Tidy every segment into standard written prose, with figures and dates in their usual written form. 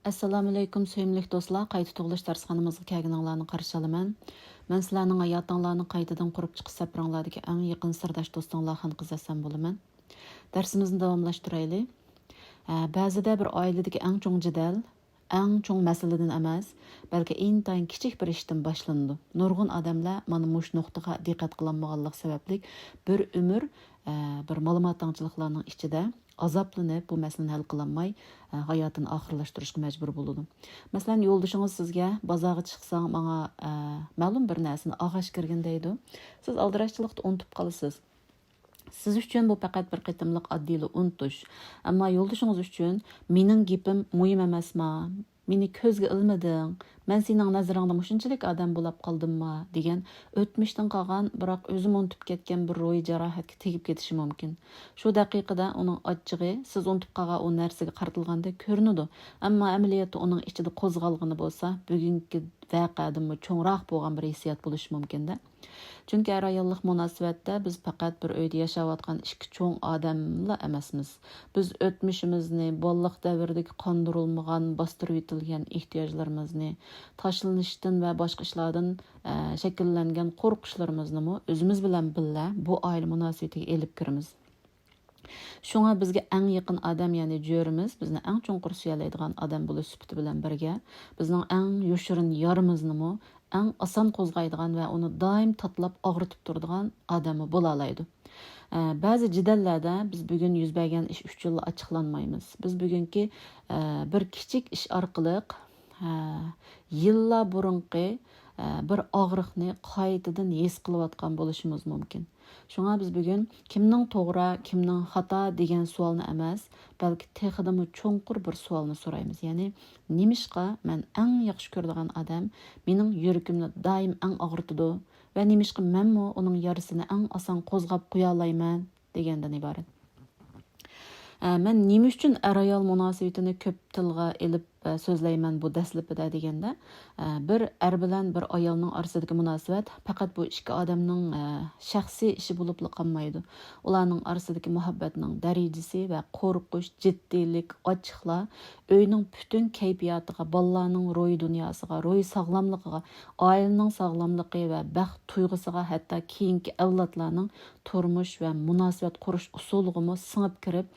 Assalomu alaykum sevimli do'stlar. Qayta tug'ilish darsxonamizga kelganinglarni qarshi olaman. Men sizlarning hayotinglarni qaytadan qurib chiqish safaringlardagi eng yaqin sirdosh do'stinglar Xonqiz Hasan bo'laman. Darsimizni davomlashtiraylik. Ba'zida bir oiladagi eng cho'ng jadal, eng cho'ng masaladan emas, balki intayin kichik bir ishdan boshlandi. Nurg'un odamlar mana mush nuqtaga diqqat qilmaganlik sababli bir umr bir ma'lumotchiliklarning ichida azoblanib bu masalani hal qilolmay hayotini oxirlashtirishga majbur bo'ladi. Masalan, yo'ldoshingiz sizga bozorga chiqsang, menga ma'lum bir narsani og'ash kirgin deydi. Siz aldirashchilikda unutib qolasiz. Siz uchun bu faqat bir qitimliq oddiy unutish. Ammo yo'ldoshingiz uchun mening gapim muhim emasmi? Meni ko'zga ilmading. Men sening nazaringda mushunchalik odam bo'lib qoldimmi degan o'tmishdan qolgan, biroq o'zim unutib ketgan bir ro'y jarohatga tegib ketishi mumkin. Shu daqiqada uning achchig'i siz unutib qolgan u narsaga qartilganda ko'rinadi. Ammo amaliyotda uning ichida qo'zg'alg'ini bo'lsa, bugungi voqeadan cho'ngroq bo'lgan bir hissiyot bo'lishi mumkin-da. Chunki har ayollik munosabatda biz faqat bir uyda yashayotgan ikki cho'ng odamlar emasmiz. Biz o'tmishimizni, bolalik davridagi qondirilmagan, bostirib yetilgan ehtiyojlarimizni, tashlanishdan va boshqa ishlardan shakllangan qo'rqishlarimizni o'zimiz bilan birga bu oila munosabatiga elib kiramiz. Shunga bizga eng yaqin odam, ya'ni jo'rimiz, bizni eng cho'nqur suyalaydigan odam bo'lish sifati bilan birga, bizning eng yoshirin yorimizni eng oson qo'zg'aydigan va uni doim tatlab og'ritib turadigan odami bo'la oladi. Ba'zi jidallarda biz bugun yuz bergan ish uchun ochiqlanmaymiz. Biz bugungi bir kichik ish orqali yillar burungi bir og'riqni qaytadan his qilayotgan bo'lishimiz mumkin. Shunga biz bugun kimning to'g'ri, kimning xato degan savolni emas, balki texidami cho'nqur bir savolni so'raymiz. Ya'ni, nimishqa men eng yaxshi ko'radigan odam mening yuragimni doim eng og'ritadi va nimishqa menmi uning yarasini eng oson qo'zg'ab qo'ya olmayman degandan iborat. Men nima uchun er-ayol munosabatini ko'p tilga elib so'zlayman bu daslipida deganda, bir er bilan bir ayolning orasidagi munosabat faqat bu ikki odamning shaxsiy ishi bo'lib qolmaydi. Ularning orasidagi muhabbatning darajasi va qo'rqish, jiddiylik, ochiqlar uyning butun kayfiyatiga, bolalarning ro'y dunyosiga, ro'y sog'lomligiga, oilaning sog'lomligi va baxt tuyg'usiga, hatto keyingi avlodlarning turmush va munosabat qurish usuliga singib kirib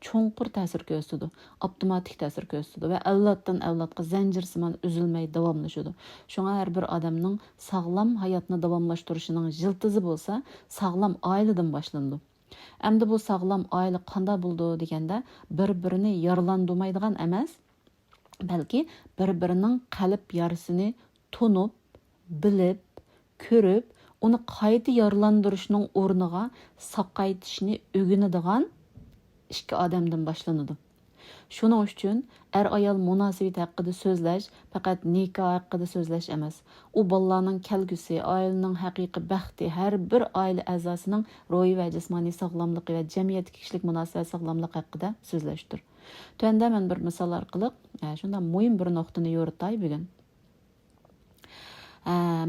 cho'nqur ta'sir ko'rsatadi, avtomatik ta'sir ko'rsatadi va avloddan avlodga zanjirsimon uzilmay davomlashadi. Shunga har bir odamning sog'lom hayotni davomlashtirishining jiltizi bo'lsa, sog'lom oiladan boshlandi. Endi bu sog'lom oila qanday bo'ldi deganda, bir-birini yaralandırmaydigan emas, balki bir-birining qalb yarasini tunib, bilib, ko'rib, uni qayta yaralandırishning o'rniga saqaytishni o'rganadigan ikki odamdan boshlanadi. Shuning uchun er-ayol munosabati haqida so'zlash faqat nikoh haqida so'zlash emas. U bolalarning kelgusi, oilaning haqiqiy baxti, har bir oila a'zosining ro'yi va jismoniy sog'lomligi va jamiyat kishilik munosabat sog'lomligi haqida so'zlashdir. Tuanda men bir misol orqali shunday muhim bir nuqtani yo'ritay bugun.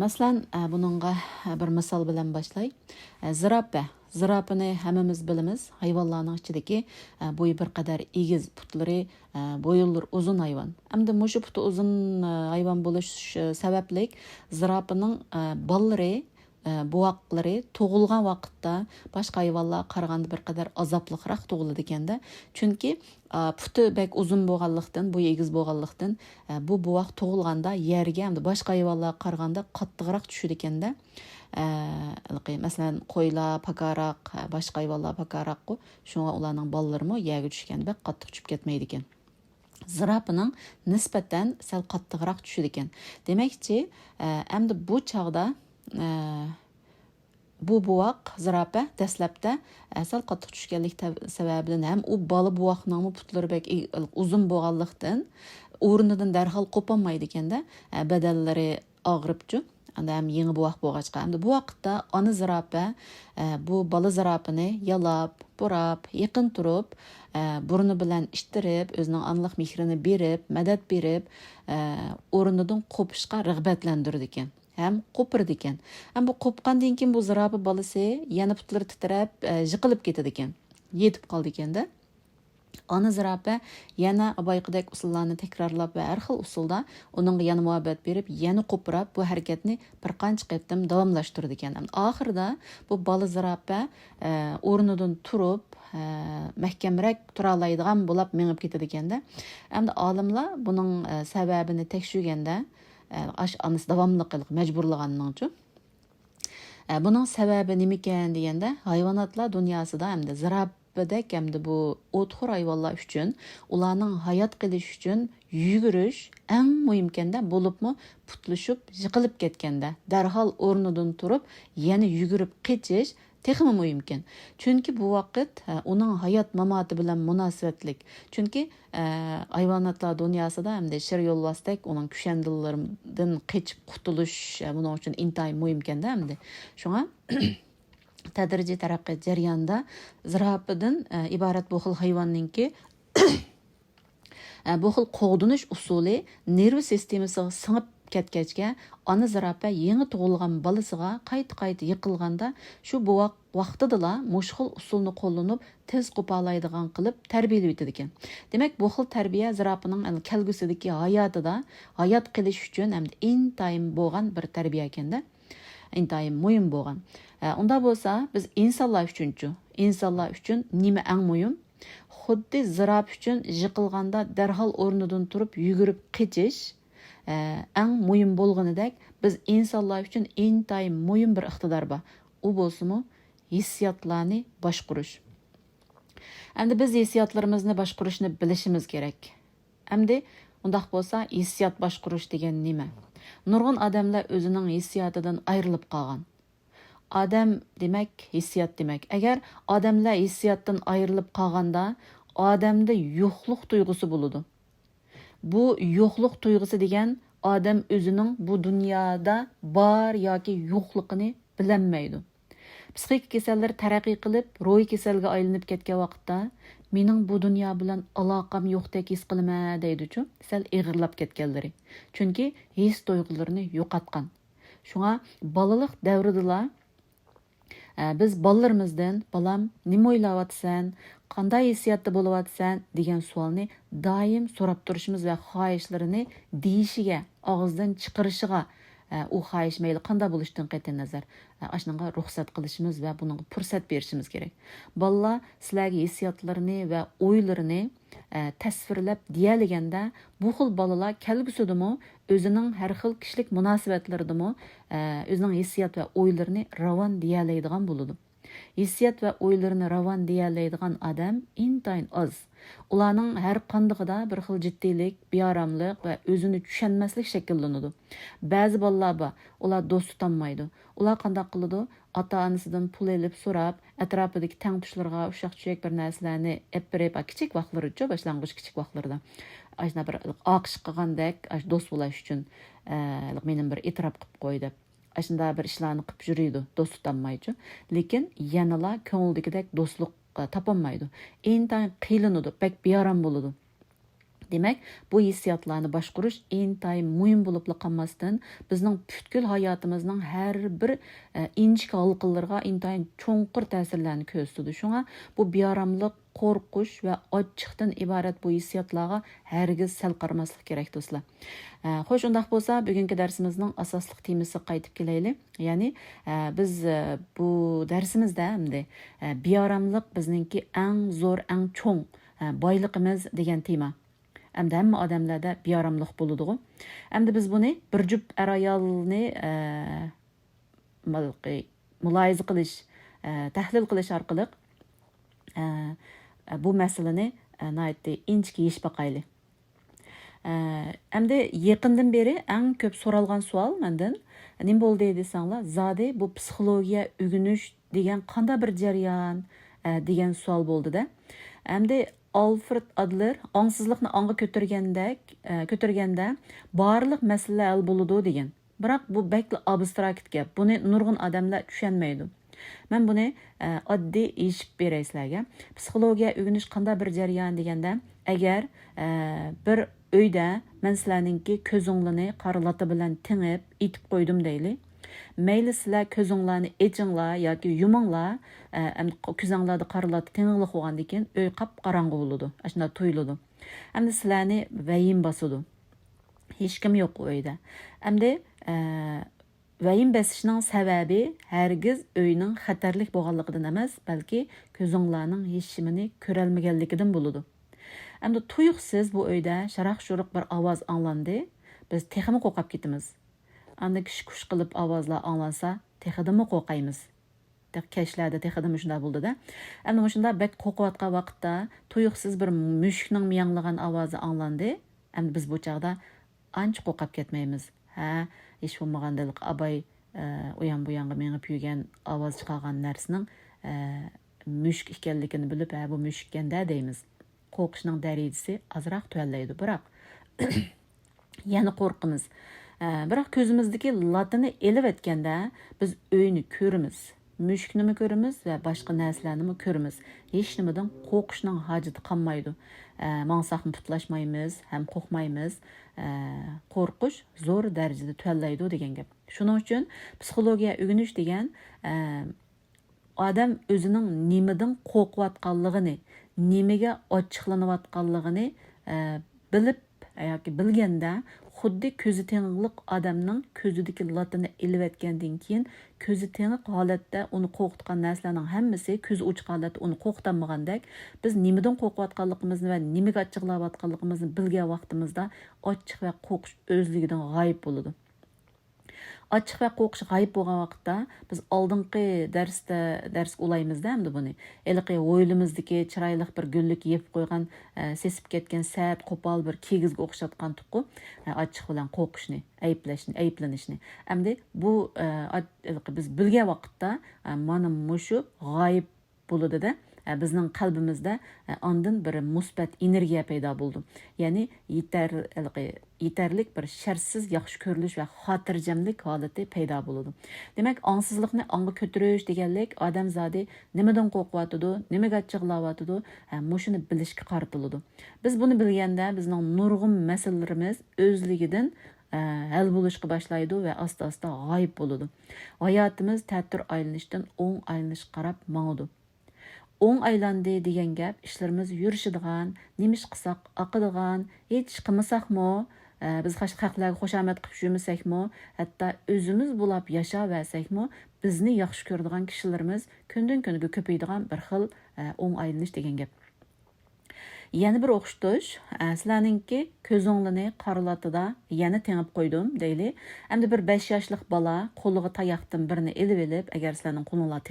Masalan, buningga bir misol bilan boshlay. Zirafa. Zirafani hammamiz bilamiz. Hayvonlarning ichidagi bo'yi bir qadar egiz, putlari, bo'yinlari uzun hayvon. Hamda mushu puti uzun hayvon bo'lish sababli zirafaning bolalari, buvoqlari tug'ilgan vaqtda boshqa hayvonlarga qaraganda bir qadar azobliroq tug'iladi ekanda. Chunki puti bek uzun bo'lganlikdan, bo'yi egiz bo'lganlikdan bu buvoq tug'ilganda yerga hamda boshqa hayvonlarga qaraganda qattiqroq tushadi ekanda. Masalan, qo'ylar pakaroq, boshqa hayvonlar pakaroq, shunga ularning bolalari yerga tushganda qattiq tushib ketmaydi ekan. Zirafaning nisbatan sal qattiqroq tushadi ekan. Demakchi, endi bu chog'da bu buvoq zirafa dastlabda sal qattiq tushganlik sababidan ham u bola buvoqning putlari bek uzun bo'lganlikdan o'rnidan darhol qo'polmaydi ekanda, badallari og'ribchu. Hem yeni buvoq bo'lg'achqa. Endi bu vaqtda ona zirafa bu bola zirafani yalab, burab, yaqin turib, burni bilan ishtirib, o'zining onalik mehrini berib, madad berib, o'rnidan qo'pishga rag'batlantirdi ekan. Hem qo'pirdi ekan. Ham bu qo'pqandan keyin bu zirafa bolasi yana putlari titrab, yiqilib ketadi ekan. Yetib qoldi ekanda. Ana zirafe yana abayqidek usullarni takrorlab va har xil usulda uningga yana muhabbat berib, yana qo'pirab bu harakatni bir qancha qatim davomlashtirdi ekan. Oxirida bu bola zirafe o'rnidan turib, mahkamroq tura oladigan bo'lib mengib ketadi ekanda. Endi olimlar buning sababini tekshirganda, anisi davomli qilib majburlaganning uchun buning sababi nima ekan deganda, hayvonotlar dunyosida hamda zirapdek hamda bu o'txo'r hayvonlar uchun ularning hayot qilish uchun yugurish eng muhim ekanda, bo'libmi putlashib, yiqilib ketganda darhol o'rnidan turib, yana yugurib ketish texmi muhim ekan. Chunki bu vaqt uning hayot mamoti bilan munosabatlik. Chunki hayvonotlar dunyosida hamda shir yo'lbosdek uning kushandillaridan qechib qutulish buning uchun intayin muhim ekanda hamda. Shunga tadrijiy taraqqiyot jarayonida zirafadan iborat bu xil hayvonninki bu xil qo'g'dinish usuli nerv sistemasiga singib ketgachga ana zirafa yangi tug'ilgan bolasiga qayta yiqilganda shu bu vaqtidala mushxil usulni qo'llanib tez qo'polaydigan qilib tarbiyalab etadi ekan. Demak, bu xil tarbiya zirafaning kelgusidagi hayotida hayot qilish uchun ham intayin bo'lgan bir tarbiya ekanda. Intayin muhim bo'lgan. Unda bo'lsa biz insonlar uchun nima eng muhim? Xuddi ziraf uchun yiqilganda darhol o'rnidan turib yugurib ketish eng muhim bo'lganidek, biz insonlar uchun intayin muhim bir iqtidor bor. U bo'lsa-mu hissiyotlarni boshqarish. Endi biz hissiyotlarimizni boshqarishni bilishimiz kerak. Endi undaq bo'lsa, hissiyot boshqarish degan nima? Nurg'un odamlar o'zining hissiyotidan ayrilib qolgan. Odam demak, hissiyot demak. Agar odamlar hissiyotdan ayrilib qolganda, odamda yo'qlik tuyg'usi bo'ladi. Bu yo'qlik tuyg'usi degan odam o'zining bu dunyoda bor yoki yo'qligini bilolmaydi. Psixik kasallar taraqqiy qilib, ro'y kasalga aylanib ketgan vaqtda, mening bu dunyo bilan aloqam yo'qdek his qilaman deydi-chu, sal ig'irlab ketganlari. Chunki his tuyg'ularini yo'qotgan. Shunga bolalik davrida biz bolalarimizdan "Balam, nima o'ylayapsan? Qanday hissiyotda bo'layapsan?" degan savolni doim so'rab turishimiz va xohishlarini deyishiga, og'izdan chiqarishiga u xohish mayli qanday bo'lishidan qat'iy nazar ashunga ruxsat qilishimiz va bunga fursat berishimiz kerak. Bolalar sizlarga hissiyotlarini va o'ylarini tasvirlab deyalganda, bu xil bolalar kelgusidimi o'zining har xil kishilik munosabatlaridimi o'zining hissiyot va o'ylarini ravon deyalaydigan bo'ladi. Hissiyot va o'ylarini ravon deyalaydigan odam intayin oz. Ularning har qandig'ida bir xil jiddiylik, beoromlik va o'zini tushunmaslik shakllanadi. Ba'zi bolalar bor, ular do'st tutolmaydi. Ular qanday qiladi? Ota-onasidan pul olib so'rab, atrofidagi tangtushlarga ushaq-tushak bir narsalarni berib, kichik vaqtlarida, boshlang'ich kichik vaqtlarda ashna bir oqish qilgandek, do'st bo'lish uchun mening bir e'tirof qilib qo'y deb ashunda bir ishlarni qilib yuriydi, do'st tutolmaydi. Lekin yanala ko'ngildagidek do'stlik topolmaydi. Intayin qiynaladi, pek beorom bo'ladi. Demak, bu hissiyotlarni boshqarish intayin muhim bo'lib qolmasdan bizning butkul hayotimizning har bir inchka halqalarga intayin cho'nqur ta'sirlarni ko'rsatadi. Shunga bu beoromlik, qo'rqish va ochiqdan iborat bu hissiyotlarga hargiz sal qaramaslik kerak do'stlar. Xo'sh, undaq bo'lsa, bugungi darsimizning asosli temasiga qaytib kelaylik. Ya'ni biz bu darsimizda hamda beoromlik bizningki eng zo'r, eng cho'ng boyligimiz degan tema. Hamda hamma odamlarda beoromlik bo'ladi. Hamda biz buni bir jup ayolni muloyiza qilish, tahlil qilish orqali bu masalani inchki yesh baqayli. Hamda yaqindan beri eng ko'p so'ralgan savol mendan nima bo'ldi desanglar, zodi bu psixologiya o'rganish degan qanday bir jarayon degan savol bo'ldi-da. Hamda Alfred Adler angsizlikni anga ko'targanda barliq masalalar hal bo'ladi degan. Biroq bu bakli abstrakt gap. Buni nurg'un odamlar tushunmaydi. Men buni oddiy yechib beray sizlarga. Psixologiya o'rganish qanday bir jarayon deganda, agar bir uyda men sizlarningki ko'zinglarni qoralati bilan tingib, etib qo'ydim deyli. Mayli sizlar ko'zinglarni echinglar yoki yuminglar, ko'zinglarni qaralatib tenglik bo'lgandan keyin uy qap qorong'i bo'ladi. Shunda tuyuladi. Endi sizlarni vahim bosadi. Hech kim yo'q uyda. Endi vahim besishning sababi hargiz uyning xatarlik bo'lganligidan emas, balki ko'zinglarning hechimini ko'rolmaganligidan bo'ladi. Endi tuyuqsiz bu uyda sharaq-shuruq bir ovoz anglandi. Biz texmi qo'rqib ketamiz. Endi kush qilib ovozlar anglansa, texidimi qo'rqaymiz. Kashlarda texidimi shunday bo'ldi-da. Endi shunda bek qo'rqayotgan vaqtda tuyuqsiz bir mushukning miyanglagan ovozi anglandi. Endi biz bu chaqda ancha qo'rqib ketmaymiz. Ha, hech bo'lmaganda abay uyan bu yanga mengib yurgan ovoz chiqargan narsaning mushuk ekanligini bilib, ha bu mushuk ekanda deymiz. Qo'rqishning darajasi azroq tuvallaydi, biroq yana qo'rqimiz. Biroq ko'zimizdagi latini elib etganda biz uyni ko'ramiz. Mushukni ko'ramiz va boshqa narsalarni ko'ramiz. Hech nimadan qo'rqishning hojati qolmaydi. Mansaqni putlashmaymiz, ham qo'rqmaymiz. Qo'rqish zo'r darajada tuvallaydi degan gap. Shuning uchun psixologiya o'rganish degan odam o'zining nimadan qo'rqayotganligini, nimaga ochiqlanayotganligini bilib yoki bilganda xuddi ko'zi tenglik odamning ko'zidagi latini elib etgandan keyin ko'zi tengiq holatda uni qo'rqitgan narsalarning hammasi ko'zi ochiq holatda uni qo'rqitamagandek biz nimadan qo'rqayotganligimizni va nimaga achchiqlayotganligimizni bilgan vaqtimizda ochiq va qo'rqish o'zligidan g'oyib bo'ladi. Açıq və qo'rqish g'oyib bo'lgan vaqtda biz oldingi dars ulaymiz-da endi buni. Eliqi o'yilimizdagi chiroyli bir gullik yeb qo'ygan, sesib ketgan sat, qo'pol bir kigizga o'xshatgan tuqqu açıq bilan qo'rqishni, ayblanishni. Endi bu biz bilgan vaqtda mana mushu g'oyib bo'ladi-da. Bizning qalbimizda ondan bir musbat energiya paydo bo'ldi. Ya'ni yetarlik bir shartsiz yaxshi ko'rilish va xotirjamlik holati paydo bo'ladi. Demak, ongsizlikni ongga ko'tarish deganlik odam zodi nimadan qo'rqyotidi, nimaga chig'layotidi, mushuni bilishga qaratiladi. Biz buni bilganda bizning nurg'un masalalarimiz o'zligidan hal bo'lishga boshlaydi va asta-asta g'oyib bo'ladi. Hayotimiz ta'tir aylanishdan o'ng aylanish qarab mangadi. O'ng aylandi degan gap ishlarimiz yurishadigan, nemish qilsak oqadigan, hech qilmasakmi, biz haqlarga xushomat qilib yurmasakmi, hatto o'zimiz bo'lib yashayversakmi, bizni yaxshi ko'radigan kishilarimiz kundan-kunga ko'paydigan bir xil o'ng aylanish degan gap. Yana bir o'xshatish, sizlarningki ko'zinglarni qaralatida yana tengib qo'ydim deyli. Endi bir 5 yoshlik bola qo'liga tayoqdan birini elib, agar sizlarning qo'linglar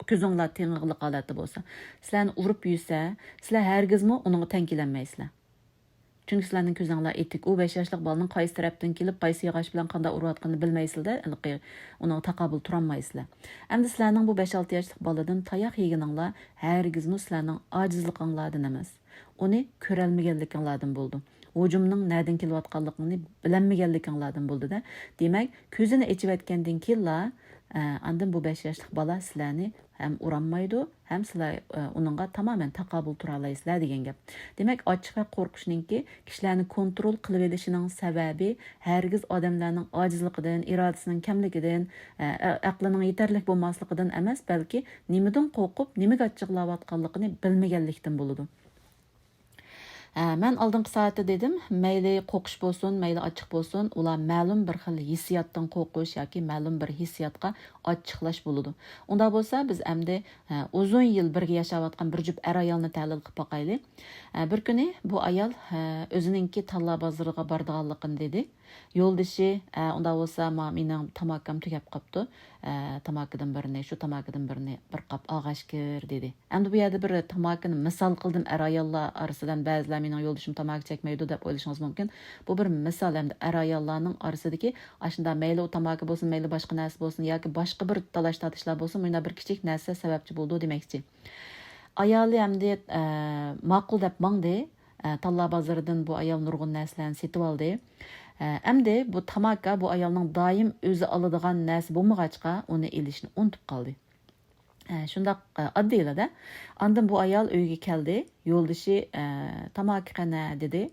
ko'zinglar teng'iqli holatda bo'lsa, sizlarni urib yursa, sizlar hargizmi uningga tenkilanmaysizlar. Chunki sizlarning ko'zinglar etik, u 5 yoshlik bolaning qaysi tarafdan kelib, qaysi yog'och bilan qanday urayotganini bilmaysizlar, uning taqobil turolmaysizlar. Endi sizlarning bu 5-6 yoshlik boladan tayoq yeganinglar hargizmi sizlarning ojizliginglardan emas. Uni ko'rolmaganliginglardan bo'ldi. Hujumning nereden kelayotganligini bilinmaganliginglardan bo'ldi-da. Demak, ko'zini echib etgandan keyin andın bu 5 yoshlik bola sizlarni ham uranmaydi, ham sizlar uningga tamoman taqobil tura olasizlar degan gap. Demak, ochiq va qo'rqishningki kishilarni kontrol qilib olishining sababi hargiz odamlarning ojizligidan, irodasining kamligidan, aqlining yetarli bo'lmasligidan emas, balki nimadan qo'rqib, nimaga achchiqlayotganligini bilmaganlikdan bo'ladi. Mən aldınqı saatda dedim, məyli qo'qish bo'lsin, məyli ochiq bo'lsin, ular ma'lum bir xil hissiyotdan qo'rqish yoki ma'lum bir hissiyotga ochiqlash bo'ladi. Unda bo'lsa, biz endi uzun yil birga yashayotgan bir jup ayolni tahlil qilib boqaylik. Bir kuni bu ayol o'zininki talla bozoriga borganligini dedi. Yo'ldishi unda bo'lsa, mening tamakam tugab qopti. Tamakidan birini, shu tamakidan birini bir qop og'ashkir dedi. Endi bu yerda bir tamakini misol qildim, ayollar orasidan ba'zilar mening yo'ldishim tamaki chekmaydi deb o'ylashingiz mumkin. Bu bir misol endi ayollarning orasidagi ashunda mayli u tamaki bo'lsin, mayli boshqa narsa bo'lsin yoki boshqa bir talash tortishlar bo'lsin, bunda bir kichik narsa sababchi bo'ldi demoqchi. Ayoli endi ma'qul deb mangdi. Talla bozoridan bu ayol nurg'un narsalarni setib oldi. Endi bu tamaka bu ayolning doim o'zi oladigan narsa bo'lmag'achqa uni elishni unutib qoldi. Shundaq oddiylarda. Ondan bu ayol uyga keldi. Yo'ldishi tamaki qana dedi.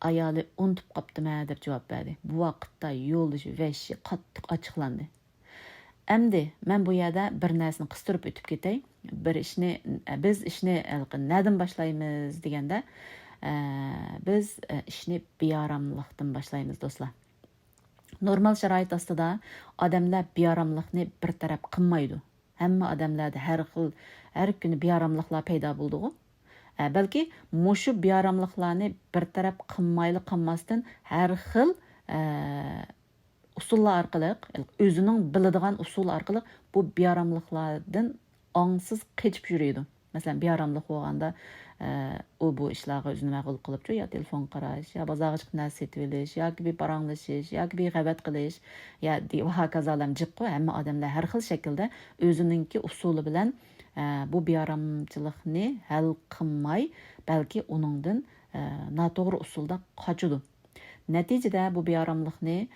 Ayoli unutib qopdimi deb javob berdi. Bu vaqtda yo'ldishi vashi qattiq ochiqlandi. Әмді, мен bu yerda bir narsani qistirib o'tib ketay. Biz ishni neden başlaymiz deganda, biz ishni beyaramlıqdan başlaymiz do'stlar. Normal sharoit ostida odamlar beyaramlıqni bir taraf qilmaydi. Hamma odamlarda har kuni beyaramlıqlar paydo bo'ldi. Balki mushu beyaramlıqlarni bir taraf qilmasdan har xil usullar orqali, o'zining biladigan usul orqali bu beyaramlıqlardan ongsiz qechib yuradi. Masalan, beyaramlık bo'lganda u bu ishlarga o'zini ma'qul qilib, yo telefon qarash, yo bozorga chiqib narsa setib olish, yoki bir paranglashis, yoki bir g'abat qilish, yo va kazalam jiqqa hamma odamlar har xil shaklda o'zininki usuli bilan bu beyaramchilikni hal qilmay, balki uningdan noto'g'ri usulda qochadi. Natijada bu beyaramlıqni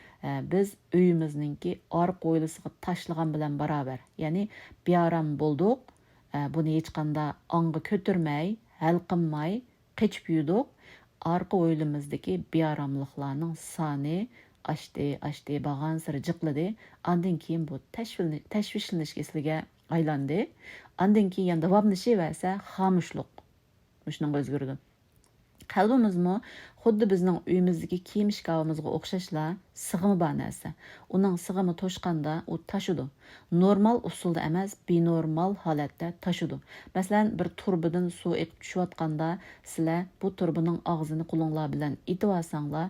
biz uyimizningki orqa o'ylisiga tashlagan bilan barobar. Ya'ni beyaram bo'ldik, buni hech qanday ongga ko'tarmay, hal qilmay, qechib yurdik. Orqa o'ylimizdagi beyaramlıqlarning soni ashti bag'an siri jiqladi. Ondan keyin bu tashvishlanish kasaliga aylandi. Ondan keyin davomlashaversa xomushlik. Shunga o'zgardi. Qalbimizmi xuddi bizning uyimizdagi kiyim shkafimizga o'xshashla sig'imi bor narsa. Uning sig'imi to'shqanda u tashidi. Normal usulda emas, benormal holatda tashidi. Masalan, bir turbidan suv eqib tushayotganda sizlar bu turbining og'zini qo'linglar bilan itib olsanglar,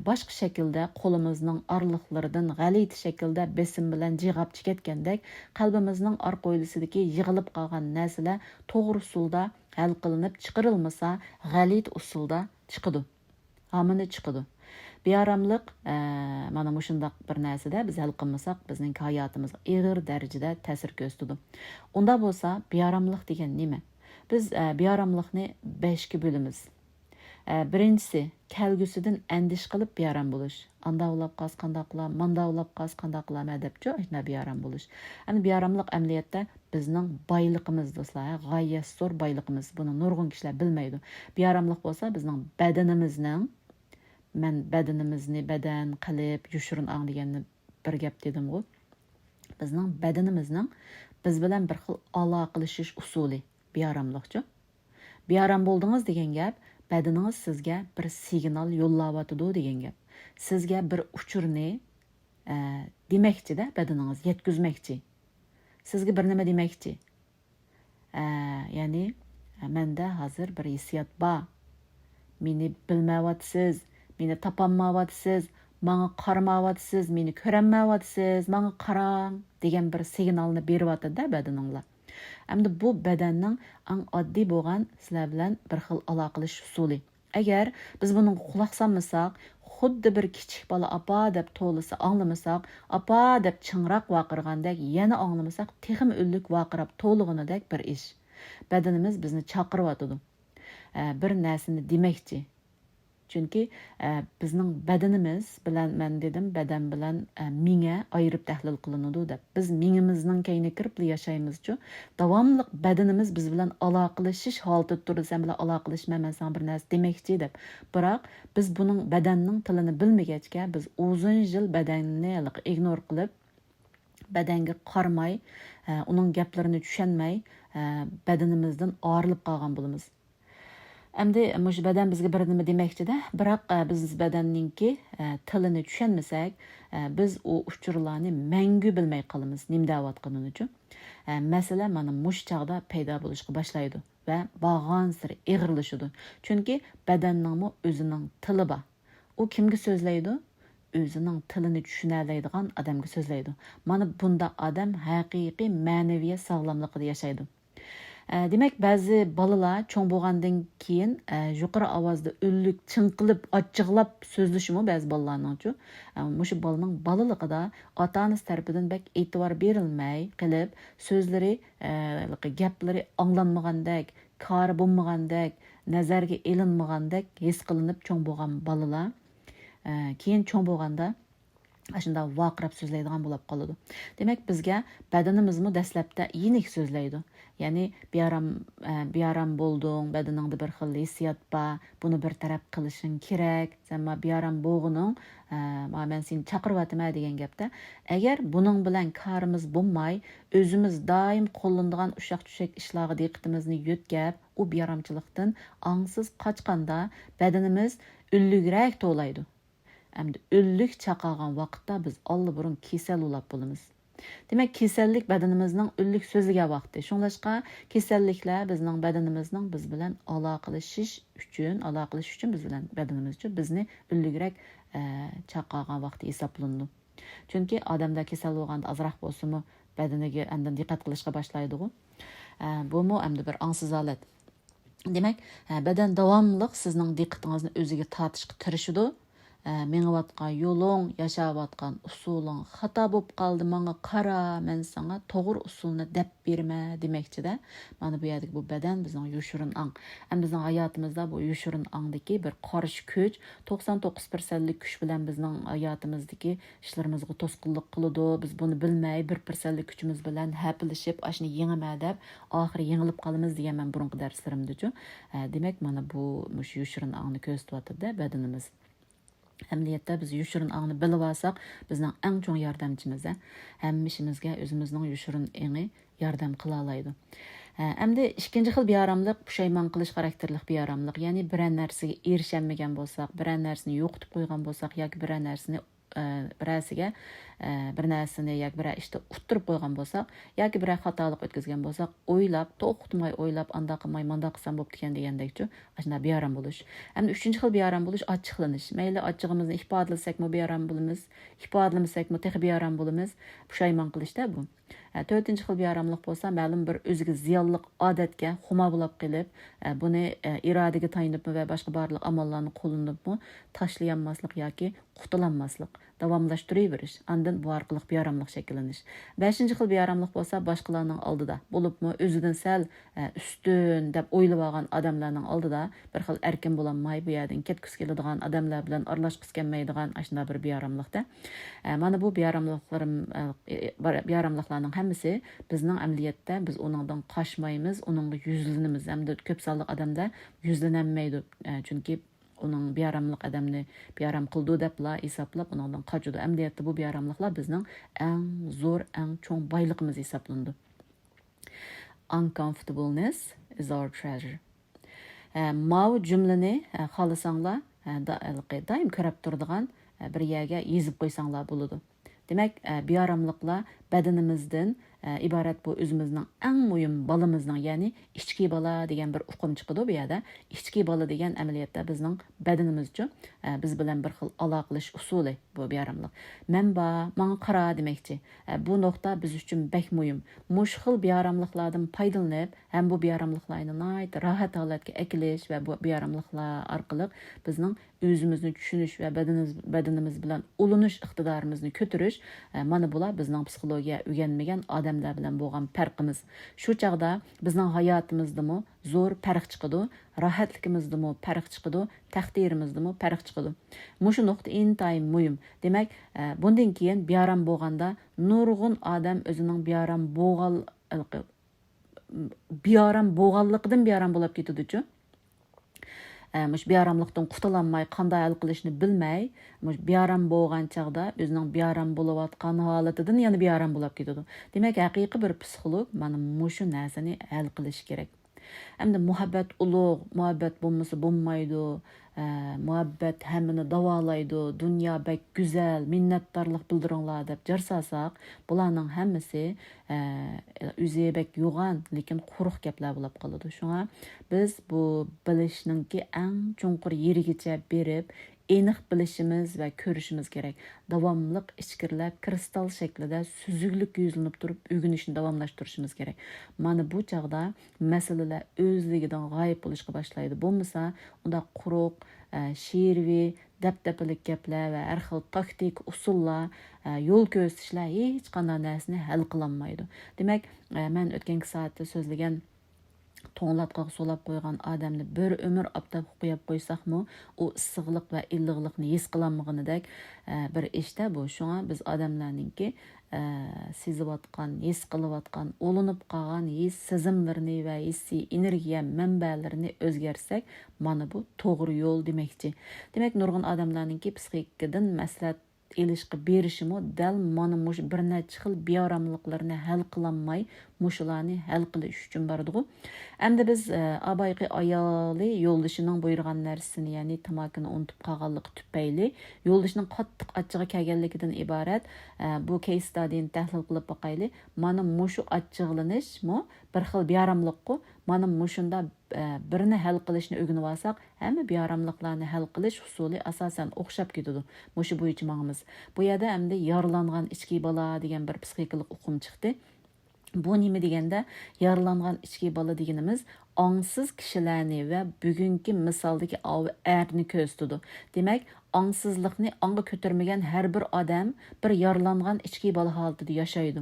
boshqa shaklda qo'limizning orliqlaridan g'alati shaklda besim bilan jig'ab ketgandek, qalbimizning orqa o'ylisidagi yig'ilib qolgan narsalar to'g'ri usulda hal qilinib chiqarilmasa, g'alit usulda chiqadi. Hamini chiqadi. Beyaramlik mana mushundaq bir narsada biz hal qilmasak, bizning hayotimizga og'ir darajada ta'sir ko'rsatadi. Unda bo'lsa, beyaramlik degan nima? Biz beyaramlikni 5 ga bo'lamiz. Birinchisi, kelgusidan andish qilib beyaram bo'lish. Anda ulab qaz qandaqlar, manda ulab qaz qandaqlar debchi, aytma beyaram bo'lish. Ani beyaramlik amaliyotda bizning boyligimiz do'stlar, g'oyat zo'r boyligimiz. Buni nurg'un kishilar bilmaydi. Beyaramlik bo'lsa, bizning badanimizning badan, qalb, yushurun ang deganni bir gap dedim-ku. Bizning badanimizning biz bilan bir xil aloqalashish usuli beyaramlikchi. Beyaram bo'ldingiz degan gap badaningiz sizga bir signal yo'llayotidi degan gap. Sizga bir uchurni demakchi-da, badaningiz yetkazmoqchi. Sizga bir nima demakchi. Ya'ni menda hozir bir hissiyot bor. Meni bilmayapsiz, meni topolmayapsiz, menga qaramayapsiz, meni ko'rolmayapsiz, menga qarang degan bir signalni beryapti-da badaninglar. Endi bu badanning eng oddiy bo'lgan sizlar bilan bir xil aloqalash usuli. Agar biz buni quloq solmasak, xuddi bir kichik bola apa deb to'lisa anglamasak, apa deb chingroq vaqirgandek yana anglamasak, texim o'llik vaqirab to'lig'inidek bir ish. Badanimiz bizni chaqiryotdi. Bir narsani demakchi. Chunki bizning badanimiz bilan men dedim, badan bilan miya ayirib tahlil qilinadi deb. Biz miyamizning kayni kirib yashaymiz-chu. Davomli badanimiz biz bilan aloqalashish holida turdi, sen bilan aloqalashmayman, sen bir narsa demakchi deb. Biroq biz buning badanning tilini bilmagachga, biz uzun yil badanni ignore qilib, badanga qarmay, uning gaplarini tushunmay, badanimizdan ayrilib qolgan bo'lamiz. Endi mush badan bizga bir nima demakchi-da, biroq biz badanninki tilini tushunmasak, biz u uchurlarni mangu bilmay qolamiz, nima deyotganini uchun. Masala mana mush chaqda paydo bo'lishga boshlaydi va bag'on sir eg'irlashadi. Chunki badanning o'zining tili bor. U kimga so'zlaydi? O'zining tilini tushunadigan odamga so'zlaydi. Mana bunda odam haqiqiy ma'naviyat sog'lomligida yashaydi. Demak, ba'zi bolalar cho'ng bo'lgandan keyin yuqori ovozda o'llik chinqilib, achchiqlab so'zlashimi ba'zi bolalarning-chu. Mushu bolaning bolaligida ota-onasi tarafidan bak e'tibor berilmay qilib, so'zlari, gaplari anglanmagandek, kori bo'lmagandek, nazarga elinmagandek his qilinib cho'ng bo'lgan bolalar keyin cho'ng bo'lganda Aşında vaqirab so'zlaydigan bo'lib qoladi. Demak, bizga badanimizmi dastlabda yenik so'zlaydi. Ya'ni bearam bo'lding, badaningda bir xil hissiyot bor, buni bir taraf qilishing kerak. Sen bearam bo'lg'uning, men seni chaqiryapman degan gapda, agar buning bilan karimiz bo'lmay, o'zimiz doim qo'llanadigan ushaq-tushak ishlarga diqqatimizni yo'tkab, u bearamchilikdan ongsiz qochganda badanimiz ullig'roq to'laydi. Әмді өллік чақаған вақытта біз аллы бұрын кесел улап болымыз. Демек, кеселlik бәдініміздің өллік сөзіге вақты. Шоңлашқа кеселliklер біздің бәдініміздің біз білән алақылышыш үшін біз білән бәдініміз үшін бізні өллігірек чақаған вақты есаплынды. Чөнки адамда кесел болғанда азырақ болсымы бәдініге әнден диққат қылышқа башлайды ғой. Бұл му әмді бір аңсыз алет. Демек, бәден давамлық сіздің диққатыңызны өзіге татышқы тырышыды. Меңіватқан yolun, yaşavатқан usulun xata болып қалды, маңа қара, мен саңа тоғыр usulunu дәп берме демекçi de. Mana bu yerdik bu beden bizden yuşurun aң. Hem bizden hayatımızda bu yuşurun aңdaki bir qarşı köç, 99%'lik güç bilen bizden hayatımızdaki işlerimizge tosqulluq kılıdı. Biz bunu bilmey, 1%'lik gücümüz bilen hepilişip, aşını yeŋime dep, ahiri yeŋilip qalımız diye men burunqı derslerimdi. Demek mana bu yuşurun aңını közdüvatır da bedenimiz. Әмлиетте biz yuşurun aڭını bilib alsaq, bizning eng cho'ng yordamchimiz. Hamma ishimizga o'zimizning yuşurun aڭi yordam qila oladi. Endi ikkinchi xil bearamlik pushaymon qilish xarakterlik bearamlik, ya'ni bir narsaga erishamagan bo'lsak, bir narsani yo'qotib qo'ygan bo'lsak yoki bir narsani bir narsani yoki bir ishda uttirib qo'ygan bo'lsak yoki bir xatolik o'tkazgan bo'lsak, o'ylab, to'xtamay o'ylab, anda qilmay, manda qilsam bo'pti ekan degandekchi, ashuna bearam bo'lish. Hamda uchinchi xil bearam bo'lish ochiqlanish. Mayli ochiqimizni ifodalasak-mi bearam bo'lamiz, ifodalamasak-mi texi bearam bo'lamiz, pushaymon qilishda bu. To'rtinchi xil bearamlik bo'lsa, ma'lum bir o'ziga ziyonliq odatga xuma bo'lib qilib, buni irodaga tayinibmi va boshqa barliq amallarni qo'llanibmi tashlayanmaslik yoki qutulanmaslik, davomlashtiraverirish, andan bu orqali bearamlik shakllanish. Beshinchi xil bearamlik bo'lsa, boshqalarning oldida bo'libmi o'zidan sal ustun deb o'ylab olgan odamlarning oldida bir xil erkin bo'lolmay, bu yerdan ketgisi keladigan odamlar bilan aralashgisi kelmaydigan ashuna bir bearamlikda. Mana bu bearamliklarning hammasi bizning amaliyotda biz onundan qaçmaymiz, onunla yüzlənimiz. Hamda ko'p sonli odamda yüzlənənməydi. Chunki onun bearamlik adamni bearam qildi debla hisoblab onundan qaçıdı. Amaliyotda bu bearamliklar bizning eng zo'r, eng cho'ng boyligimiz hisoblandi. Uncomfortableness is our treasure. Mav cümleni xalasanglar daim ko'rib turadigan bir yerga yezib qo'ysanglar bo'ladi. Demek, bearamlıkla bedenimizden ibaret bu özümüzün en mühim balımızdan, yani içki bala degen bir uqum çıkıdı bu yerda. İçki bala degen ameliyatda bizning bedenimizce biz bilen bir xil alaqılış usulü bu bearamlık. Manga qara demekçi. Bu nokta biz üçün bek mühim. Muş xil bearamlıklardan paydalanıp, hem bu bearamlıklarını rahat halatga ekilish ve bu bearamlıklar arqılıq bizning özümüzni tushunish ve bedenimiz bilen ulunush iqtidarimizni ko'tarish, mana bular bizning psixologiya o'rganmagan odamlar bilan bo'lgan farqimiz. Shu chaqda bizning hayotimizdami zo'r farq chiqadi, rohatligimizdami farq chiqadi, taqdirimizdami farq chiqadi. Mushu nuqta intayin muhim. Demak, bundan keyin bearam bo'lganda nurg'un odam o'zining bearam bo'lganligidan bearam bo'lib ketadi-ku. Muş bearamlıqdan qutulanmay, qanday hal qilishni bilmay, muş bearam bo'lgan chaqda o'zining bearam bo'layotgan holatidan yana bearam bo'lib ketadi. Demak, haqiqiy bir psixolog mana mushu narsani hal qilish kerak. Hamda muhabbat ulug', muhabbat bo'lmasa bo'lmaydi. Muhabbat hammani davolaydi, dunyo bek go'zal, minnatdorlik bildiringlar deb jarsasak, bularning hammasi o'zi bek yo'g'an, lekin quruq gaplar bo'lib qoladi. Shunga biz bu bilishninki eng chunqur yerigacha berib, aniq bilishimiz va ko'rishimiz kerak. Davomliq ichkirlab, kristal shaklida suzuklik yuzlanib turib, o'rganishni davomlashtirishimiz kerak. Mana bu chaqda masalalar o'zligidan g'oyib bo'lishga boshlaydi. Bo'lmasa, unda quruq, she'rviy, dabdabalik gaplar va har xil taktik usullar, yo'l ko'rsatishlar hech qanday narsani hal qilolmaydi. Demak, men o'tgan soatda so'zlagan to'nglatqaga solab qo'ygan odamni bir umr obdab qo'yib qo'ysaqmi, u issiqlik va illiqlikni his qilolmaganidek bir ishda bu. Shunga biz odamlarningki sezayotgan, his qilayotgan, olinib qolgan his sezimlarini va hissiy energiya manbalarini o'zgarsak, mana bu to'g'ri yo'l demakchi. Demak, nurg'un odamlarningki psixikadan maslahat elishqi berishimi dal mana mush bir necha xil beoramliqlarni hal qilolmay mushularni hal qilish uchun bordigu. Endi biz abayqi ayoli yo'ldishining buyurgan narsasini, ya'ni tamakini unutib qolganligi tufayli yo'ldishining qattiq achchig'i kelganligidan iborat bu case studyni tahlil qilib boqayli. Mana mushu achchig'lanishmi bir xil beoramliqku. Mana mushunda birini hal qilishni o'rganib olsak, hamma beoramliqlarni hal qilish usuli asosan o'xshab ketadi. Mushu bo'yicha mangimiz. Bu yerda hamda yaralangan ichki bola degan bir psixikalik uqum chiqdi. Bu nima deganda, yaralangan ichki bola deganimiz ongsiz kishilarni va bugungi misaldagi erni ko'rsatadi. Demak, ongsizlikni ongga ko'tarmagan har bir odam bir yaralangan ichki bola holatida yashaydi.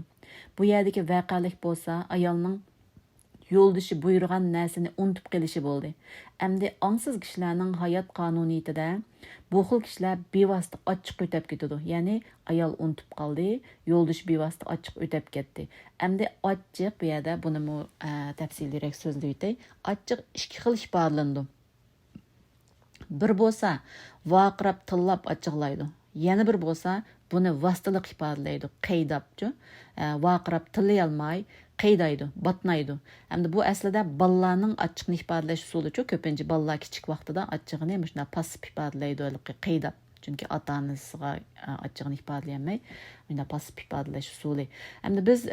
Bu yerdagi voqelik bo'lsa, ayolning yo'ldishi buyurgan narsani unutib qilishi bo'ldi. Endi ongsiz kishilarning hayot qonuniyatida bu xil kishilar bevosita ochiq o'tib ketadi. Ya'ni ayol unutib qoldi, yo'ldish bevosita ochiq o'tib ketdi. Endi ochiq bu yerda buni tafsilroq so'zlab o'tay. Ochiq ikki xil ifodalandi. Bir bo'lsa, vaqirab tillab ochiqlaydi. Yana bir bo'lsa, buni vastalik ifodalaydi, qaydabchi. Vaqirab tillay olmay qaydaydi, batnaydi. Endi bu aslida bolalarning ochiqni ifodalash usulichu. Ko'pincha bolalar kichik vaqtida ochiqni shuna passiv ifodalaydi, qaydab. Chunki ota-onasiga ochiqni ifodalayolmay, bunda passiv ifodalash usuli. Endi biz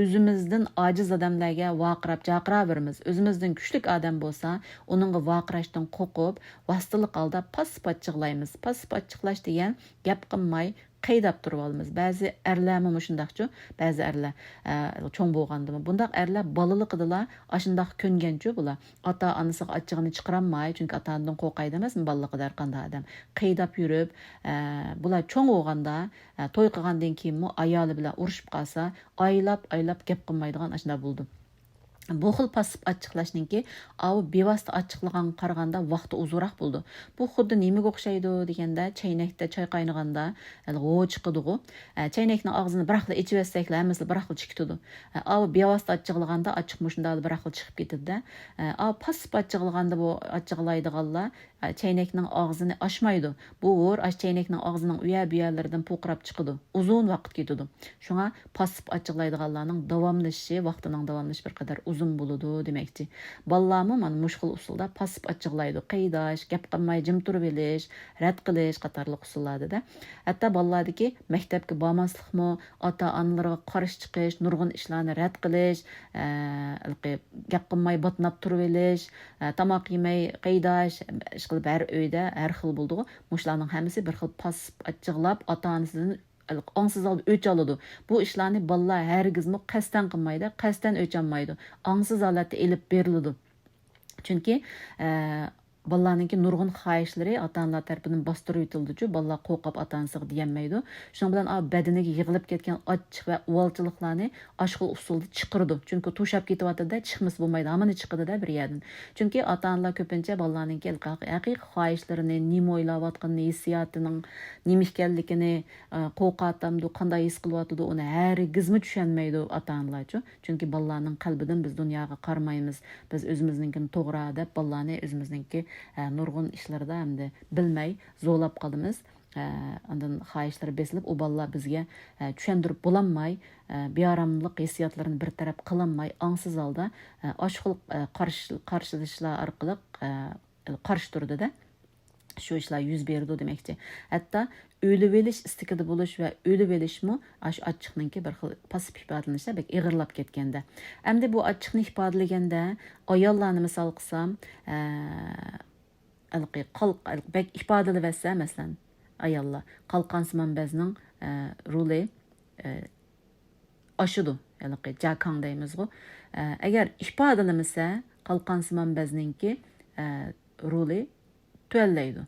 o'zimizdan ojiz odamlarga vaqirab chaqiraveramiz. O'zimizdan kuchli odam bo'lsa, uningga vaqirashdan qo'rqib, vastalik holda passiv ochiqlaymiz. Passiv ochiqlash degan gap qilmay qaydab turib olamiz. Ba'zi erlarmi shundaqchu, ba'zi erlar cho'ng bo'lgandimi. Bundaq erlar bolaligida ashundaq ko'nganchu bular. Ota-onasiga ochiqni chiqaramay, chunki ota-onadan qo'rqaydi emasmi bolaligida har qanday odam. Qaydab yurib, bular cho'ng bo'lganda, to'y qilgandan keyin ayoli bilan urushib qolsa, oylab gap qilmaydigan ashunda bo'ldi. Bu xil passiv ochiqlashningki, bevosita ochiqlagan qaraganda vaqti uzunroq bo'ldi. Bu xuddi nimaga o'xshaydi deganda, chaynakda choy qaynaganda g'o chiqadi-ku. Chaynakning og'zini bir xil ichib yetsaklar, hammasi bir xil chiqadi. Bevosita ochiqlaganda ochiq mushunda bir xil chiqib ketadi-da. Passiv ochiqlaganda bu ochiqlaydiganlar chaynakning og'zini ochmaydi. Bu chaynakning og'zining uya-buyalaridan po'qirab chiqadi. Uzun vaqt ketadi. Shunga passiv ochiqlaydiganlarning davomlashishi, vaqtining davomlashi bir qadar uzun bo'ladi demakchi. Bolalarmi mana mushkul usulda passiv ochiqlaydi. Qaydash, gap qilmay jim turib olish, rad qilish qatorliq usullarda. Hatto bolalardagi maktabga bormaslikmi, ota-onalarga qarshi chiqish, nurg'un ishlarni rad qilish, gap qilmay botnab turib olish, tomoq yemay qaydash, qilib har uyda har xil bo'ldi. Mushlarning hammasi bir xil passiv ochiqlab ota-onasidan ongsiz oldi o'ch oladi. Bu ishlarni bolalar hargizmi qasdan qilmaydi, qasdan o'ch olmaydi. Ongsiz holatda elib beriladi. Chunki bolalarningki nurg'un xohishlari ota-onalar tarafidan bostirib o'tildi-chu, bolalar qo'rqib ota-onasiga deganmaydi. Shuning bilan badaniga yig'ilib ketgan ochiq va uvolchiliklarni ashqul usulda chiqirdi. Chunki to'shab ketyapti-da, chiqmas bo'lmaydi, hamma chiqadi-da bir yerdan. Chunki ota-onalar ko'pincha bolalarningki haqiqiy xohishlarini, nima o'ylayotganini, hissiyotining nima ekanligini, qo'rqatamdi, qanday his qilyapti, uni hargizmi tushunmaydi ota-onalar-chu. Chunki bolalarning qalbidan biz dunyoga qaramaymiz. Biz o'zimizninkini to'g'ri deb bolalarni o'zimizninki nurg'un ishlarda hamda bilmay zo'lab qolamiz. Ondan xohishlar besilib, u bolalar bizga tushundirib bo'lanmay, beoramlik hissiyotlarini bir taraf qilinmay, ongsiz holda oshqul qarshilashlar orqali qarshi turdi-da. Shu ishlar yuz berdi demakchi. Hatto o'lib olish istikida bo'lish va o'lib olishmi shu ochiqninki bir xil passiv ifodalanishda bek ig'irlab ketganda. Endi bu ochiqni ifodalaganda ayollarni misol qilsam, bek ifodalayversa, masalan, ayollar qalqonsimon bezning roli oshidi, ya'ni jakang deymiz-ku. Agar ifodalamasa, qalqonsimon bezninki roli tuvallaydi.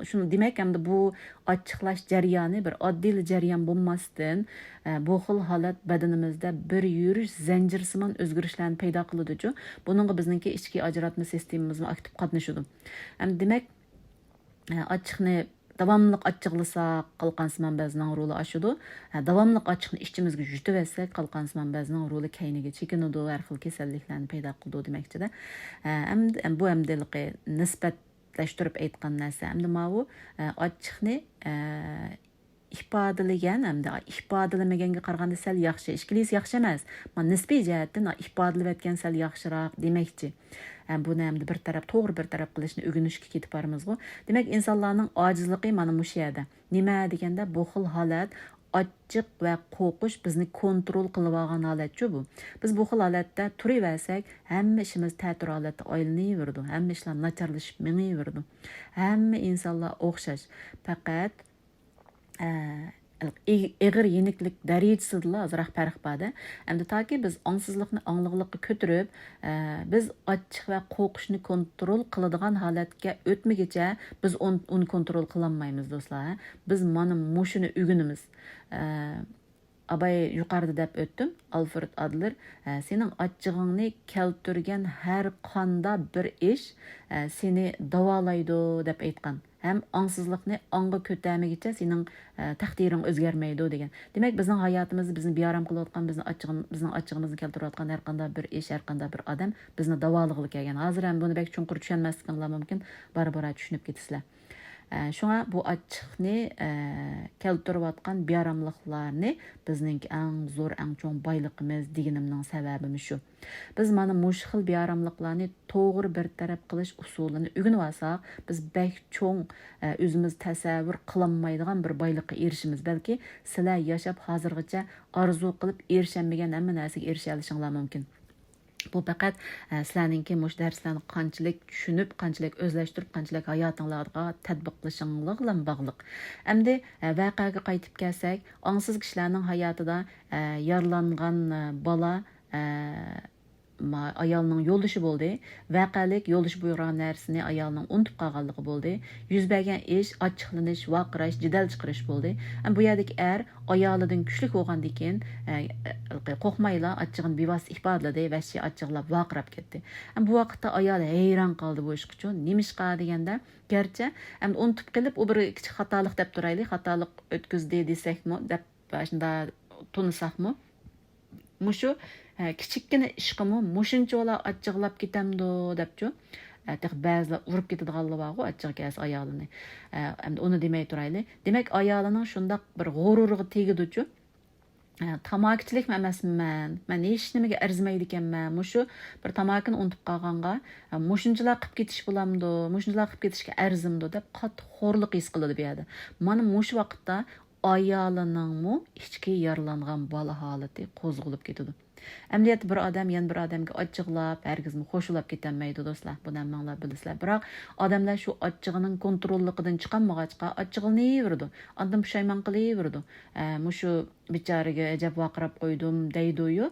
Şunu demek hem de bu açıklaş jarayoni bir oddiy jarayon bo'lmasdan bu xil holat badanimizda bir yurish zanjirsimon o'zgarishlarni paydo qiladi. Buningga bizningki ichki ajratma sistemamiz aktiv qatnashadi. Ham demak ochiqni davomli ochiqlasak qalqansimon ba'zining roli ashudi. Davomli ochiqni ishchimizga yutib olsak qalqansimon ba'zining roli kayniga chekinadi, har xil kasalliklarni paydo qiladi demakchida. Bu hamdiligi nisbatlashtirib aytgan narsa. Hamda bu ochiqni ifodalagan hamda ifodalamaganga qaraganda sal yaxshi. Ishkilisi yaxshi emas. Men nisbiy jihatdan ifodalab aytgan sal yaxshiroq demakchi. Buni hamda bir taraf to'g'ri bir taraf qilishni o'rganishga ketib boramiz-ku. Demak, insonlarning ojizligi mana shu yerda. Nima deganda bu xil holat ochiq va qo'rqish bizni kontrol qilib olgan holat-ku bu. Biz bu xil holatda turaversak, hamma ishimiz ta'tir holatda aylanaveradi. Hamma ishlar nacharlashib mengayveradi. Hamma insonlar o'xshash. Faqat ig'ir yeniklik darajasida azroq farq bor. Endi toki biz ongsizlikni angliqlikka ko'tarib, biz ochiq va qo'rqishni kontrol qiladigan holatga o'tmaguncha biz uni kontrol qila olmaymiz do'stlar. Biz mana mushuni o'rganamiz. Abay yuqorida deb o'tdim, Alfred Adler, sening ochchig'ingni keltirgan har qanday bir ish seni davolaydi deb aytgan. Hem angsızlıkni anga ko'tarmagicha sening taqdiring o'zgarmaydi degan. Demak, bizning hayotimizni bizni bearam qilayotgan, bizning ochchig'imizni keltirayotgan har qanday bir ish, har qanday bir odam bizni davolig'iga kelgan. Hozir ham buni bek chunqur tushunmasliginglar mumkin, bora-bora tushunib ketasizlar. Şuna bu açıqni keltirayotgan bearamlıqlarni bizning eng zo'r, eng cho'ng boyligimiz deganimning sababi shu. Biz mana mush xil bearamlıqlarni to'g'ri bir taraf qilish usulini o'rganib olsak, biz bek cho'ng o'zimiz tasavvur qilolmaydigan bir boylikqa erishimiz. Balki sizlar yashab hozirgacha orzu qilib erishaolmagan hamma narsaga erisha olishinglar mumkin. Bu faqat sizlarningki mush darslarni qanchalik tushunib, qanchalik o'zlashtirib, qanchalik hayotingizga tatbiq qilishinglar bilan bog'liq. Endi voqeaga qaytib kelsak, ongsiz kishilarning hayotida yaralangan bola ayolning yo'lishi bo'ldi. Vaqalik yo'lish buyurgan narsani ayolning unutib qolganligi bo'ldi. Yuz bergan ish ochiqlanish, vaqirash, jidal chiqarish bo'ldi. Bu yerdagi ayolidan kuchli bo'lgandan keyin qo'rqmayla ochig'ini bevosita ifodaladi va shi ochiqlab vaqirab ketdi. Bu vaqtda ayol hayron qoldi bu ish uchun. Nimishqa deganda, garchi unutib qilib, u bir kichik xatolik deb turaylik, xatolik o'tkazdi desakmi, deb shunda tunisaqmi? Mushu kichikkina ishqimi mushunchalar achchiqlab ketamdi debchu. Ba'zilar urib ketadiganlar bor-ku, achchiq kelsa ayolini. Endi uni demay turaylik. Demak, ayolining shundoq bir g'ururiga tegidi-chu. Tamokichilik emasman. Men hech nimaga arzimaydi ekanman. Mushu bir tamokini unutib qolganga, mushunchalar qilib ketish bo'lamdi, mushunchalar qilib ketishga arzimdi deb qattiq xo'rlik his qiladi bu yerda. Mana mushu vaqtda ayolingmi ichki yaralangan bola holati qo'zg'alib ketadi. Əməliyyat bir adam yan bir adamga açıqlab, hərgizmi xoşulab ketənməydi dostlar. Bunu əmmanlar bilisizlər. Biroq adamlar şu açığının kontrolluğundan çıxanmağaçqa açığılnayıverdi. Adam pişayman qılayıverdi. Muşu bichariga ajab vaqirab qo'ydim deydi-yu.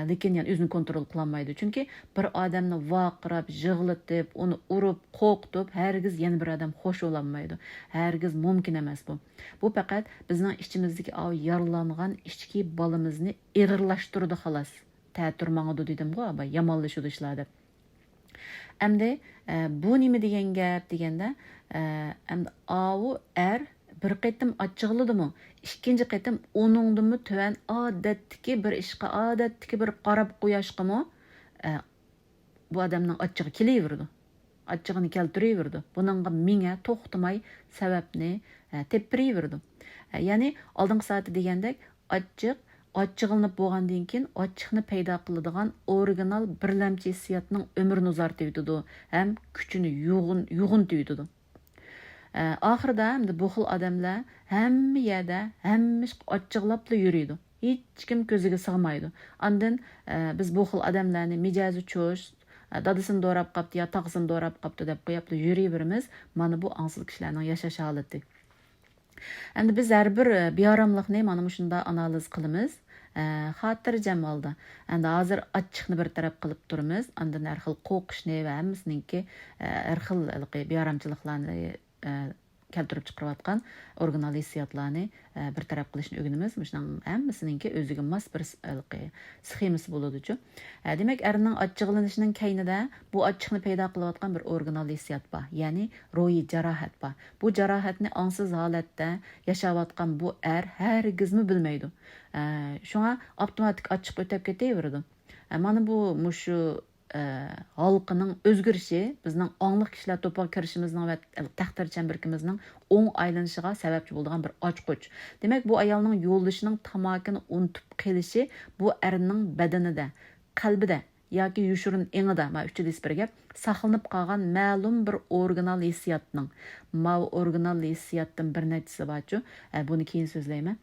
Lekin yani o'zini kontrol qilolmaydi. Chunki bir odamni vaqirab, yig'latib, uni urib, qo'rqitib, hargiz yana bir odam xo'sh ololmaydi. Hargiz mumkin emas bu. Bu faqat bizning ichimizdagi yaralangan ichki bolamizni ig'irlashtirdi xolos. Ta'tirmangdi dedim-ku, yomonlashudi ishlar deb. Endi bu nima degan gap deganda, endi avu bir qitim achchiqladimi? İkinci qitim onungdimi töven odatdagi bir ishqa, odatdagi bir qarab qo'yashqimi bu odamning achchig'i kelaverdi. Achchig'ini keltiraverdi. Buningga menga to'xtamay sababni tepiraverdi. Ya'ni oldingi soati degandek achchig'lanib bo'lgandan keyin achchiqni paydo qiladigan original birlamchi hissiyotning umrini uzartiydi ham kuchini yo'g'intiydi. Ahırda bu xil odamlar hamma yerda hamma ish achchiqlabla yuriydi. Hech kim ko'ziga sig'maydi. Ondan biz bu xil odamlarni mijozi cho'sh, dadasini do'rab qopti yo tog'isini do'rab qopti deb qo'yapli yuriyveramiz. Mana bu ongsiz kishilarning yashash holati. Endi biz har bir beoromlikni mana shunda analiz qilamiz. Xotirjam holda. Endi hozir achchiqni bir taraf qilib turamiz. Ondan har xil qo'rqishni va hammasiningki har xil beoromchiliklarni keltirib chiqarayotgan organal hissiyotlarni bir taraf qilishni o'rganamiz. Shuning hammasininki o'ziga mos bir sxemasi bo'ladi-ku. Demak, erning achchig'lanishining kaynida bu achchiqni paydo qilayotgan bir organal hissiyot bor, ya'ni ruhiy jarohat bor. Bu jarohatni ongsiz holatda yashayotgan bu hargizmi bilmaydi. Shunga avtomatik achchiq o'tib ketaveradi. Mana bu mushu halkının özgürüşü bizning anglıq kişiler topağa kirişimizning ve taqdirchan birikimizning o'ng aylanışıga sebepçi bo'lgan bir ochqoch. Demek bu ayolning yo'ldishining tamakini unutib qelishi bu erning badanida, qalbida yoki yushurin engida, ma uchidis bir gap, saqlanib qolgan ma'lum bir organal hissiyotning, ma organal hissiyotdan bir nechasi borchu, buni keyin so'zlayman.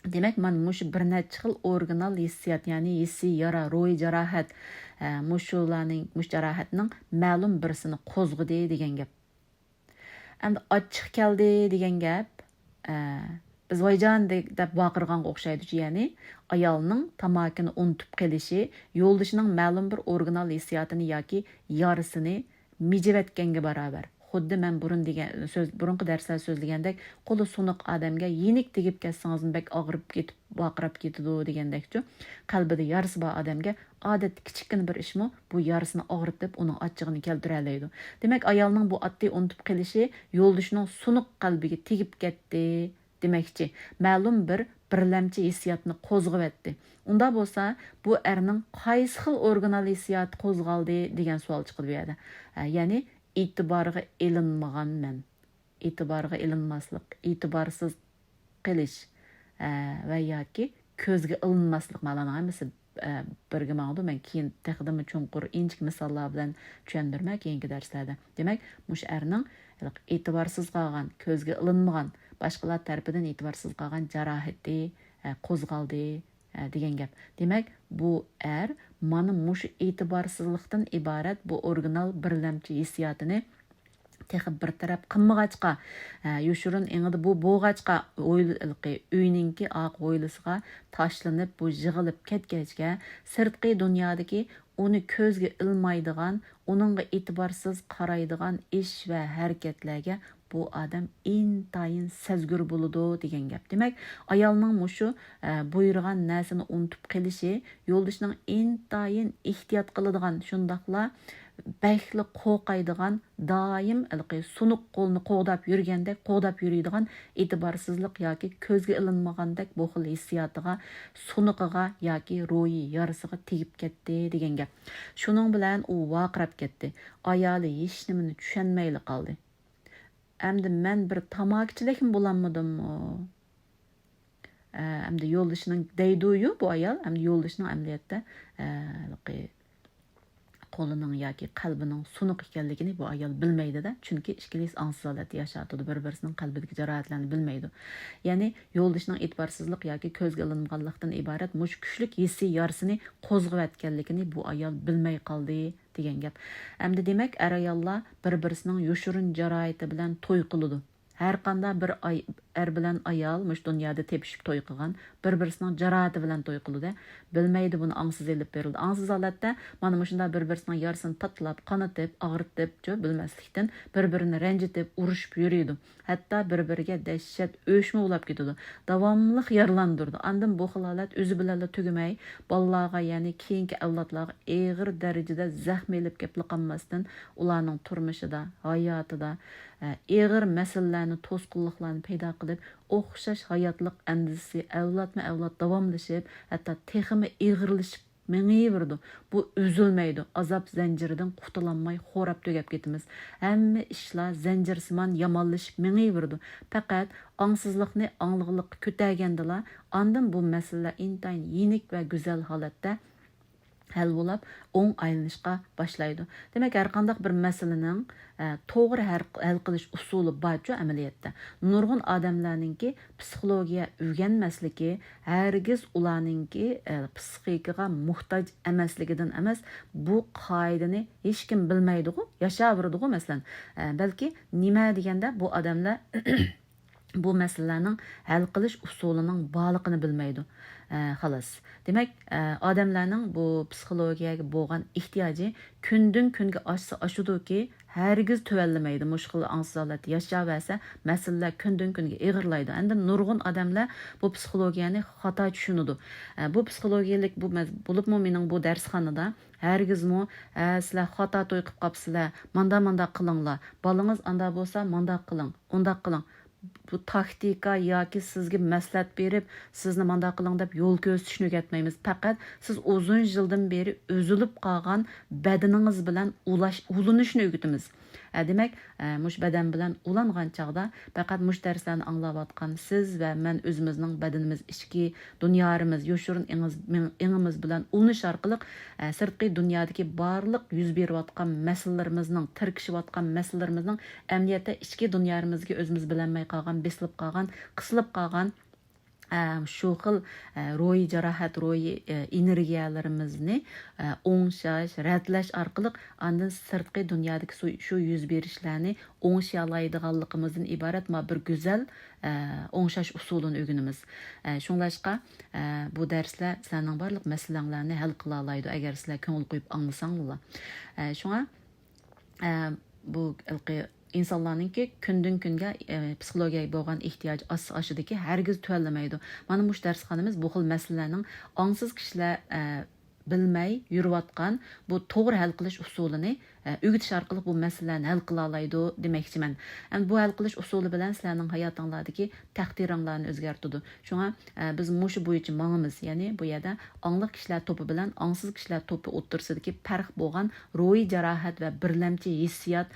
Demek man mush bir necha xil organal hissiyot, ya'ni hissiy yara, ruhiy jarohat, mush jarohatning ma'lum birisini qo'zg'adi degan gap. Endi ochiq keldi degan gap, biz voyjon deb baqirganga o'xshaydi, ya'ni ayolning tamakini unutib qelishi, yo'ldishining ma'lum bir organal hissiyotini yoki yarasini mijivatganga barobar. Xuddi men burunqi darslar so'zlagandek, qo'li sunuq odamga yenik tegib ketsangiz bek og'rib ketib, baqirib ketadi degandekchu. Qalbida yarasi bor odamga odat kichikkin bir ishmi bu yarasini og'ritib, uning achchig'ini keltira oladi. Demak, ayolning bu oddiy unutib qelishi yo'ldishining sunuq qalbiga tegib ketdi demakchi. Ma'lum bir birlamchi hissiyotni qo'zg'avatdi. Unda bo'lsa, bu erning qaysi xil organal hissiyot qo'zg'aldi degan savol chiqadi bu yerda. Ya'ni itibarga ilinmagan men, itibarga ilinmaslik, itibarsiz qilish va yoki ko'zga ilinmaslik ma'loni hammasi birga ma'lum. Men keyin taqdimi chunqur inchik misollar bilan tushundirmak keyingi darslarda. Demak, mush erning itibarsiz qolgan, ko'zga ilinmagan, boshqalar tarafidan itibarsiz qolgan jarohati qo'zg'aldi degan gap. Demak, bu mana mush e'tiborsizlikdan iborat bu organal birlamchi hissiyotini texib bir taraf qilmag'achqa, yushurin engida bu bo'g'achqa uyninki oq o'ylisiga tashlanib, bu yig'ilib ketgachga sirtqi dunyodagi uni ko'zga ilmaydigan, uningga e'tiborsiz qaraydigan ish va harakatlarga bu odam intayin sezgur bo'ladi degan gap. Demak, ayolning mushu buyurgan narsani unutib qelishi, yo'ldishining intayin ehtiyot qiladigan, shundaqla bəkli qo'qaydigan, doim sunuq qo'lni qo'g'dab yurgandek, qo'g'dab yuradigan e'tiborsizlik yoki ko'zga ilinmagandek bu xil hissiyotiga, sunuqiga yoki ruhiy yarasiga tegib ketdi degan gap. Shuning bilan u vaqirab ketdi. Ayoli hech nimani tushunmayli qoldi. Endi men bir tamakchilikmi bo'lanmadimmi? Endi yo'ldishining deydi-yu bu ayol, endi yo'ldishining amaliyotda qo'lining yoki qalbining sunuq ekanligini bu ayol bilmaydi-da, chunki ikkilis ongsiz holatda yashaydi, bir-birisining qalbidagi jarohatlarni bilmaydi. Ya'ni yo'ldishining e'tiborsizlik yoki ko'zga ilinmaganlikdan iborat mush kuchlik hissiy yarasini qo'zg'ayotganligini bu ayol bilmay qoldi degan gap. Endi demak, ayollar bir-birisining yoshirin jarohati bilan to'y qiladi. Her qanda bir bilan ayol mush dunyoda tepishib to'y qilgan, bir-birisining jarohati bilan to'y qiladi. Bilmaydi buni ongsiz elib berildi. Ongsiz holatda mana mushunda bir-birisining yarasini tatlab, qanatib, og'ritib, bilmaslikdan bir-birini ranjitib, urushib yuriydi. Hatto bir-biriga dahshat o'shma bo'lib ketadi. Davomli yaralandirdi. Andan bu xil holat o'zi bilan tugmay, bolalarga, ya'ni keyingi avlodlarga og'ir darajada zaxm elib kelib ularning turmushida, hayotida og'ir masalalarni, to'sqinliklarni paydo qilib, o'xshash hayotlik andisi avlodma-avlod davomlashib, hatto texmi og'irlashib mengiyverdi. Bu üzülmeydi. Azap zanjiridan qutulanmay xo'rab tugab ketimiz. Hamma ishlar zanjirsimon yomonlashib mengiyverdi. Faqat ong'sizlikni ong'liqlik ko'targandilar. Ondan bu masala intayin yenik va go'zal holatda hal bo'lib, o'ng aylanishga boshlaydi. Demak, har qanday bir masalaning to'g'ri hal qilish usuli bor-ku amaliyotda. Nurg'un odamlarningki psixologiya o'rganmasligi, hargiz ularningki psixikaga muhtoj emasligidan emas, bu qoidani hech kim bilmaydi-ku, yashayveradi-ku masalan. Balki nima deganda bu odamlar bu masalalarning hal qilish usulining borligini bilmaydi. Xolos. Demak, odamlarning bu psixologiyaga bo'lgan ehtiyoji kundan kunga oshsa oshuduki, hargiz tövellemaydi. Mush xil angsız holatda yaşaversa, masalalar kundan kunga og'irlaydi. Endi nurg'un odamlar bu psixologiyani xato tushunadi. Bu psixologiyalik bu bo'libmi mening bu darsxonada hargizmi sizlar xato to'y qilib qolibsizlar, manda qilinglar. Bolangiz anda bo'lsa, manda qiling, unda qiling. Bu taktika yoki sizga maslahat berib, sizni manda qiling deb yo'l ko'rsatishni o'rgatmaymiz. Faqat siz uzun yildan beri o'zilib qolgan badaningiz bilan ulanishni o'rgatamiz. Demak, mush badan bilan ulangan chaqda faqat mush darslarni anglayotgan siz va men o'zimizning badanimiz, ichki dunyomiz, yoshurun ingimiz bilan ulanish orqali sirtqi dunyodagi barliq yuz berayotgan masalalarimizning, tirkishayotgan masalalarimizning amniyatda ichki dunyomizga o'zimiz bilanmay qolgan, besilib qolgan, qisilib qolgan shu xil ro'yi jarohat, ro'yi energiyalarimizni o'ngshash, radlash orqali andin sirtqi dunyodagi shu yuz berishlarni o'ngshay oladiganligimizdan iborat bir go'zal o'ngshash usulini o'rganamiz. Shunglashqa bu darslar sizlarning barliq masalalaringlarni hal qila oladi agar sizlar ko'ngil qo'yib anglasanglar. Shunga bu insonlarninki kundan kunga psixologiyaga bo'lgan ehtiyoj oshidiki hargiz tuvallamaydi. Mana bu darsxonamiz bu xil masalalarning ongsiz kishilar bilmay yurayotgan bu to'g'ri hal qilish usulini o'rgatish orqali bu masalalarni hal qila oladi demoqchiman. Endi bu hal qilish usuli bilan sizlarning hayotinglardagi taqdiringlarni o'zgartiradi. Shunga biz mushu bo'yicha mangimiz, ya'ni bu yerda ongliq kishilar to'pi bilan ongsiz kishilar to'pi o'ttirsidagi farq bo'lgan ro'yi jarohat va birlamchi hissiyot,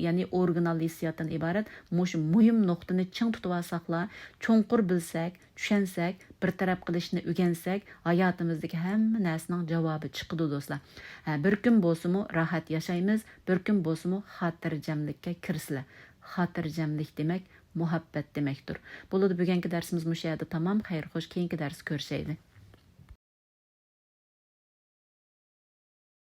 ya'ni original hissiyotdan iborat mushu muhim nuqtani ching tutib olsaqlar, cho'nqur bilsak, tushunsak, bir taraf qilishni o'rgansak, hayotimizdagi hamma narsaning javobi chiqadi do'stlar. Bir kun bo'lsa-mu rahat yashaymiz, bir kun bo'lsa-mu xotirjamlikka kirsizlar. Xotirjamlik demak muhabbat demakdir. Bo'ladi bugungi darsimiz mushu yerda tamom. Xayr, xo'sh, keyingi dars ko'rishaylik.